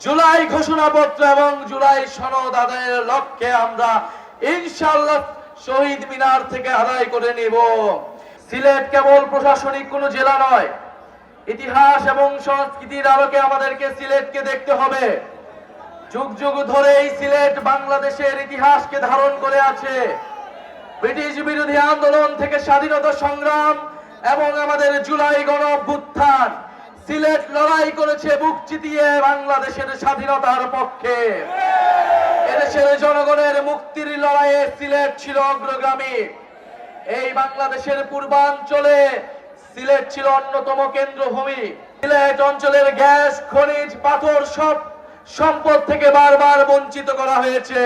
জুলাই ঘোষণাপত্র এবং জুলাই সনদ আদায়ের লক্ষ্যে আমরা ইনশাআল্লাহ শহীদ মিনার থেকে আদায় করে নিব। সিলেট কেবল প্রশাসনিক কোনো জেলা নয়, ইতিহাস এবং সংস্কৃতির আলোকে আমাদেরকে সিলেটকে দেখতে হবে। যুগ যুগ ধরে এই সিলেট বাংলাদেশের ইতিহাসকে ধারণ করে আছে। ব্রিটিশ বিরোধী আন্দোলন থেকে স্বাধীনতা সংগ্রাম এবং আমাদের জুলাই গণ অভ্যুত্থান, সিলেট লড়াই করেছে বুক চিতিয়ে বাংলাদেশের স্বাধীনতার পক্ষে। এদেশের জনগণের মুক্তির লড়াইয়ে সিলেট ছিল অগ্রগামী। এই বাংলাদেশের পূর্বাঞ্চলে সিলেট ছিল অন্যতম কেন্দ্রভূমি। সিলেট অঞ্চলের গ্যাস, খনিজ, পাথর সব সম্পদ থেকে বারবার বঞ্চিত করা হয়েছে।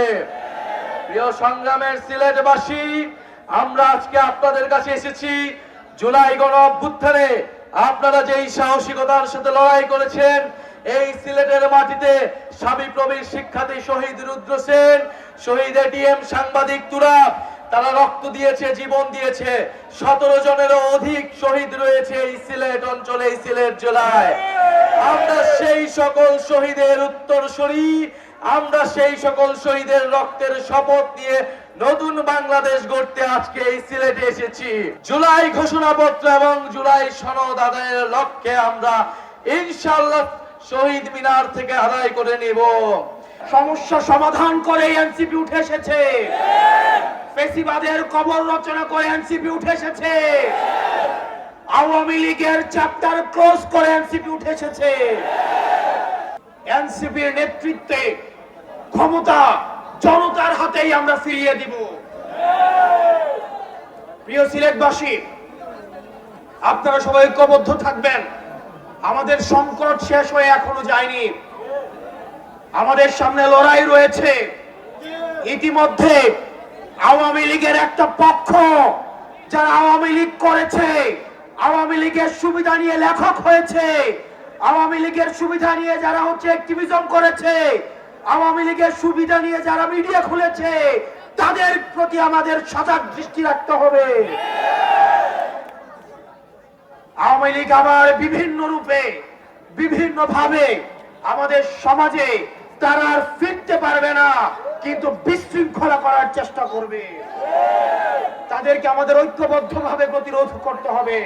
প্রিয় সংগ্রামের সিলেটবাসী, আমরা আজকে আপনাদের কাছে এসেছি জুলাই গণ অভ্যুত্থানে আপনারা যেই সাহসিকতার সাথে লড়াই করেছেন, এই সিলেটের মাটিতে শাবিপ্রবির শিক্ষার্থী শহীদ রুদ্র সেন, শহীদ এটিএম সাংবাদিক তুরাব, তারা রক্ত দিয়েছে, জীবন দিয়েছে। 17 জনেরও অধিক শহীদ রয়েছে এই সিলেট অঞ্চলে, এই সিলেট জেলায়। আমরা সেই সকল শহীদের উত্তরসূরি, আমরা সেই সকল শহীদের রক্তের শপথ নিয়ে নতুন বাংলাদেশ গড়তে আজকে এই সিলেটে এসেছি। জুলাই ঘোষণাপত্র এবং জুলাই সনদ আদায়ের লক্ষ্যে আমরা ইনশাআল্লাহ শহীদ মিনার থেকে আদায় করে নিব। সমস্যা সমাধান করে এনসিপি উঠে এসেছে, ফেসিবাদের কবর রচনা করে এনসিপি উঠে এসেছে, আওয়ামী লীগের চ্যাপ্টার ক্লোজ করে এনসিপি উঠে এসেছে। এনসিপির নেতৃত্বে ক্ষমতা জনতার হাতেই আমরা ফিরিয়ে দিব। প্রিয় সিলেটবাসী, আপনারা সবাই ঐক্যবদ্ধ থাকবেন। আমাদের সংকট শেষ হয়ে এখনো যায়নি, আমাদের সামনে লড়াই রয়েছে। ইতিমধ্যে আওয়ামী লীগের একটা পক্ষ, যারা আওয়ামী লীগ করেছে, আওয়ামী লীগের সুবিধা নিয়ে লেখক হয়েছে, আওয়ামী লীগের সুবিধা নিয়ে যারা অ্যাক্টিভিজম করেছে, আওয়ামী লীগের সুবিধা নিয়ে যারা মিডিয়া খুলেছে, তাদের প্রতি আমাদের সজাগ দৃষ্টি রাখতে হবে। আওয়ামী লীগ আবার বিভিন্ন রূপে, বিভিন্ন ভাবে আমাদের সমাজে তারা আর ফিরতে পারবে না, কিন্তু বিশৃঙ্খলা করার চেষ্টা করবে। তাদেরকে আমাদের ঐক্যবদ্ধভাবে প্রতিরোধ করতে হবে।